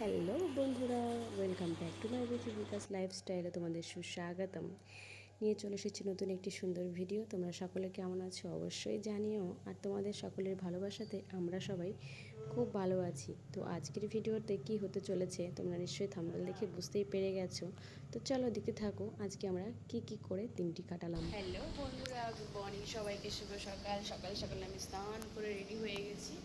Hello বন্ধুরা, welcome back to my বিকাশ লাইফস্টাইলে তোমাদের সুস্বাগতম। নিয়ে চলে এসেছি নতুন একটি সুন্দর ভিডিও। তোমরা সকলে কেমন আছো অবশ্যই জানিও, আর তোমাদের সকলের ভালোবাসাতে আমরা সবাই খুব ভালো আছি। তো আজকের ভিডিওতে কি হতে চলেছে তোমরা নিশ্চয়ই থাম্বনেল দেখে বুঝতেই পেরে গেছো। তো চলো দেখতে থাকো আজকে আমরা কি করে দিনটি কাটালাম। হ্যালো বন্ধুরা, গুড মর্নিং সবাইকে, শুভ সকাল। সকাল সকাল আমি স্নান করে রেডি হয়ে গেছি।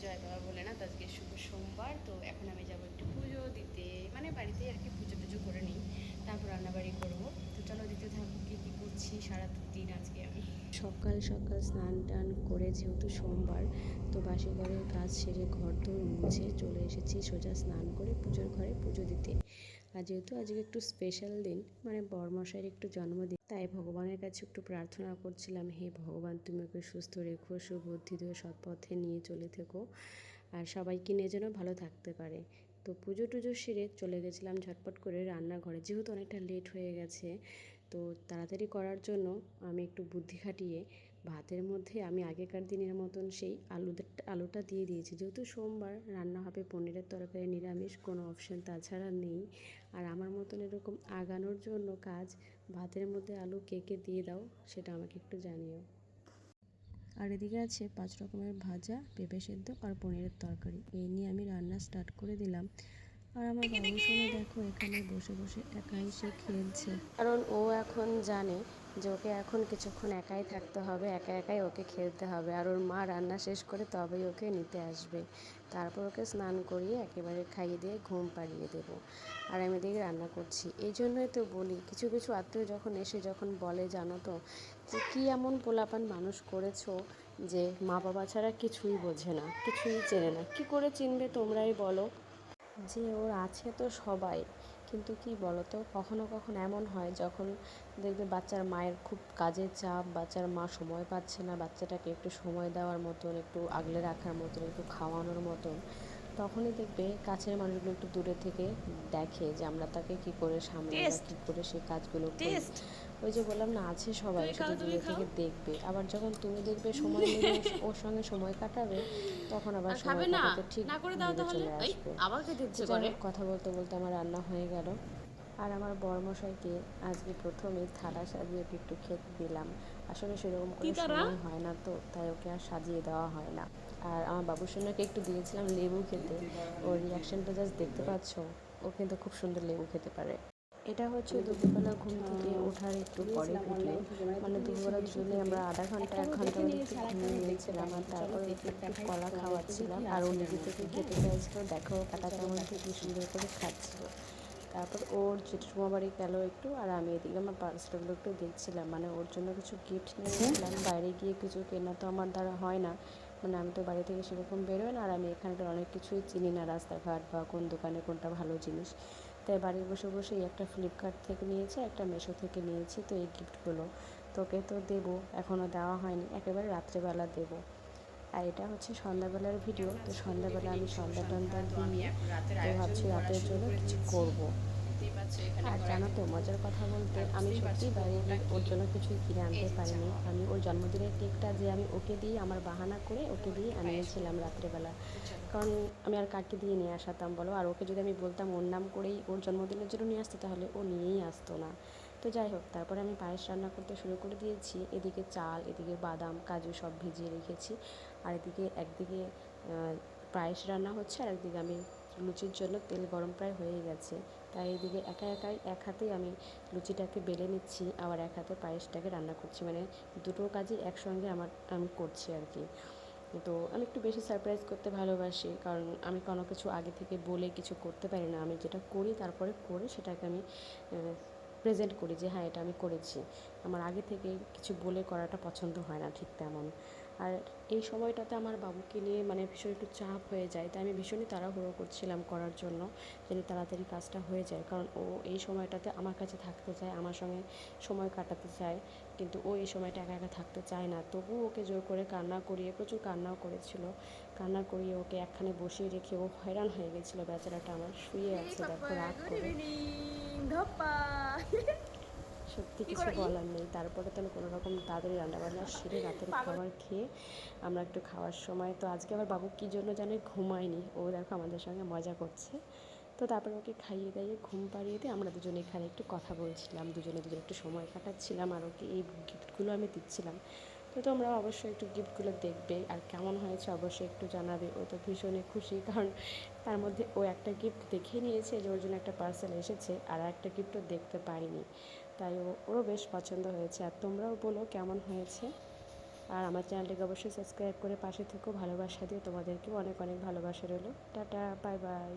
জয় বাবা বলে না, তো আজকে শুভ সোমবার। তো এখন আমি যাব একটু পুজো দিতে, মানে বাড়িতে আর কি পুজো টুজো করে নিই, তারপর রান্নাবাড়ি করবো। তো চলো দিতে থাকবো কী করছি সারা দিন আজকে আমি। সকাল সকাল স্নান টান করে যেহেতু সোমবার, তো বাসি ঘরের কাজ সেরে ঘর দোর মুছে চলে এসেছি সোজা স্নান করে পুজোর ঘরে পুজো দিতে। আর যেহেতু আজকে একটু স্পেশাল দিন, মানে বড়মশাইয়ের একটু জন্মদিন, তাই ভগবানের কাছে একটু প্রার্থনা করছিলাম, হে ভগবান তুমি ওকে সুস্থ রেখো, সুবুদ্ধি দিয়ে সৎ পথে নিয়ে চলে থেকো, আর সবাইকে নিয়ে যেন ভালো থাকতে পারে। তো পুজো টুজো সেরে চলে গেছিলাম ঝটপট করে রান্নাঘরে, যেহেতু অনেকটা লেট হয়ে গেছে। তো তাড়াতাড়ি করার জন্য আমি একটু বুদ্ধি খাটিয়ে ভাতের মধ্যে আমি আগেকার দিনের মতন সেই আলুটা দিয়ে দিয়েছি। যেহেতু সোমবার রান্না হবে পনিরের তরকারি, নিরামিষ কোনো অপশান তাছাড়া নেই। আর আমার মতন এরকম আগানোর জন্য কাজ, ভাতের মধ্যে আলু কে দিয়ে দাও সেটা আমাকে একটু জানিও। আর এদিকে আছে 5 রকমের ভাজা, পেঁপে সেদ্ধ আর পনিরের তরকারি। এই নিয়ে আমি রান্না স্টার্ট করে দিলাম। আর আমার বাবু সোনা দেখো এখানে বসে বসে একাই সে খেলছে, কারণ ও এখন জানে যে ওকে এখন কিছুক্ষণ একাই থাকতে হবে, একাই ওকে খেলতে হবে। আর ওর মা রান্না শেষ করে তবেই ওকে নিতে আসবে, তারপর ওকে স্নান করিয়ে একেবারে খাইয়ে দিয়ে ঘুম পাড়িয়ে দেবো। আর আমি এদিকে রান্না করছি। এই জন্যই তো বলি, কিছু আত্মীয় যখন এসে বলে জানো তো, যে কী এমন পোলাপান মানুষ করেছো যে মা বাবা ছাড়া কিছুই বোঝে না, কিছুই চেনে না। কি করে চিনবে তোমরাই বলো। যে ওর আছে তো সবাই, কিন্তু কি বলো তো, কখনো এমন হয় যখন দেখবে বাচ্চার মায়ের খুব কাজের চাপ, বাচ্চার মা সময় পাচ্ছে না বাচ্চাটাকে একটু সময় দেওয়ার মতন, একটু আগলে রাখার মতন, একটু খাওয়ানোর মতন, তখনই দেখবে কাছের মানুষগুলো একটু দূরে থেকে দেখে যে আমরা তাকে কি করে সামলাই বা কী করে সেই কাজগুলো করি। ওই যে বললাম না, আছে সবাই, শুধু দূরে থেকে দেখবে। আবার যখন তুমি দেখবে সময় নেবে ওর সঙ্গে সময় কাটাবে, তখন আবার সময় কাটাতে ঠিক দূরে চলে আসবে। যাই হোক, কথা বলতে বলতে আমার রান্না হয়ে গেল। আর আমার বড়মশাইকে আজকে প্রথমে থালা সাজিয়ে ওকে একটু খেতে দিলাম। আসলে সেরকম করে সময় হয় না, তো তাই ওকে আর সাজিয়ে দেওয়া হয় না। আর আমার বাবুর সোনাকে একটু দিয়েছিলাম লেবু খেতে। ওর রিয়াকশানটা জাস্ট দেখতে পাচ্ছ, ও কিন্তু খুব সুন্দর লেবু খেতে পারে। এটা হচ্ছে দুপুরবেলা ঘুম থেকে ওঠার একটু পরে ভিডিও, মানে দুপুরবেলা দুজনে আমরা আধা ঘন্টা 1 ঘন্টা মতো একটু ঘুমিয়ে নিয়েছিলাম, আর তারপরে ওকে একটু কলা খাওয়াচ্ছিলাম। আর ও নিজে থেকে খেতে চাইছিল, দেখো কাঁটা চামচ দিয়ে কি সুন্দর করে খাচ্ছিল। তারপর ওর জেঠুমা বাড়ি গেল একটু, আর আমি এদিকে আমার পার্সেলগুলো একটু দেখছিলাম, মানে ওর জন্য কিছু গিফট নিয়েছিলাম। বাইরে গিয়ে কিছু কেনা তো আমার দ্বারা হয় না, মানে আমি তো বাড়ি থেকে সেরকম বেরোই না, আর আমি এখানকার অনেক কিছুই চিনি না, রাস্তাঘাট বা কোন দোকানে কোনটা ভালো জিনিস। তাই বাড়ি বসে বসেই একটা ফ্লিপকার্ট থেকে নিয়েছি, একটা মিশো থেকে নিয়েছি। তো এই গিফটগুলো তোকে তো দেবো, এখনও দেওয়া হয়নি, একেবারে রাত্রেবেলা দেবো। আর এটা হচ্ছে সন্ধ্যাবেলার ভিডিও। তো সন্ধ্যাবেলা আমি সন্ধ্যা টন্ধা দিয়ে তো ভাবছি রাতের জন্য কিছু করবো। আর জানো তো মজার কথা বলতে, আমি সত্যিই বাইরে গিয়ে ওর জন্য কিছুই কিনে আনতে পারিনি। আমি ওর জন্মদিনের কেকটা যে আমি ওকে দিয়ে, আমার বাহানা করে ওকে দিয়ে আনিয়েছিলাম রাত্রেবেলা, কারণ আমি আর কাকে দিয়ে নিয়ে আসাতাম বলো। আর ওকে যদি আমি বলতাম ওর নাম করেই ওর জন্মদিনের জন্য নিয়ে আসতে, তাহলে ও নিয়েই আসতো না। তো যাই হোক, তারপরে আমি পায়েস রান্না করতে শুরু করে দিয়েছি। এদিকে চাল, এদিকে বাদাম কাজু সব ভিজিয়ে রেখেছি। আর এদিকে একদিকে পায়েস রান্না হচ্ছে, আর একদিকে আমি লুচির জন্য তেল গরম প্রায় হয়ে গেছে। তাই এদিকে একাই এক হাতেই আমি লুচিটাকে বেলে নিচ্ছি, আবার এক হাতে পায়েসটাকে রান্না করছি, মানে দুটো কাজই একসঙ্গে আমি করছি আর কি। তো আমি একটু বেশি সারপ্রাইজ করতে ভালোবাসি, কারণ আমি কোনো কিছু আগে থেকে বলে কিছু করতে পারি না। আমি যেটা করি তারপরে করে সেটাকে আমি প্রেজেন্ট করি যে হ্যাঁ এটা আমি করেছি। আমার আগে থেকে কিছু বলে করাটা পছন্দ হয় না ঠিক তেমন। আর এই সময়টাতে আমার বাবুকে নিয়ে মানে ভীষণ একটু চাপ হয়ে যায়, তাই আমি ভীষণই তাড়াহুড়ো করছিলাম করার জন্য, যেন তাড়াতাড়ি কাজটা হয়ে যায়। কারণ ও এই সময়টাতে আমার কাছে থাকতে চায়, আমার সঙ্গে সময় কাটাতে চায়, কিন্তু ও এই সময়টা একা থাকতে চায় না। তবুও ওকে জোর করে কান্না করিয়ে, প্রচুর কান্নাও করেছিল, কান্না করিয়ে ওকে একখানে বসিয়ে রেখে ও হয়রান হয়ে গেছিলো বেচারাটা আমার। শুয়ে আছে দেখো রাগ করে। সত্যি কিছু বলার নেই। তারপরে তো আমি কোনো রকম তাড়াতাড়ি রান্নাবান্না সেরে রাতের খাবার খেয়ে আমরা একটু খাওয়ার সময় তো আজকে আবার বাবু কী জন্য জানে ঘুমায়নি, ও দেখো আমাদের সঙ্গে মজা করছে। তো তারপরে ওকে খাইয়ে দাইয়ে ঘুম পাড়িয়ে দিয়ে আমরা দুজনে এখানে একটু কথা বলছিলাম, দুজনে একটু সময় কাটাচ্ছিলাম, আর ওকে এই গিফটগুলো আমি দিচ্ছিলাম। তো তোমরা অবশ্যই একটু গিফটগুলো দেখবে আর কেমন হয়েছে অবশ্যই একটু জানাবে। ও তো ভীষণই খুশি, কারণ তার মধ্যে ও একটা গিফট দেখে নিয়েছে যে ওর জন্য একটা পার্সেল এসেছে, আর একটা গিফটও দেখতে পারিনি, তাই ওরও বেশ পছন্দ হয়েছে। আর তোমরাও বলো কেমন হয়েছে। আর আমার চ্যানেলটিকে অবশ্যই সাবস্ক্রাইব করে পাশে থেকো, ভালোবাসা দিয়ে তোমাদেরকেও অনেক অনেক ভালোবাসা রইলো। Tata, bye bye.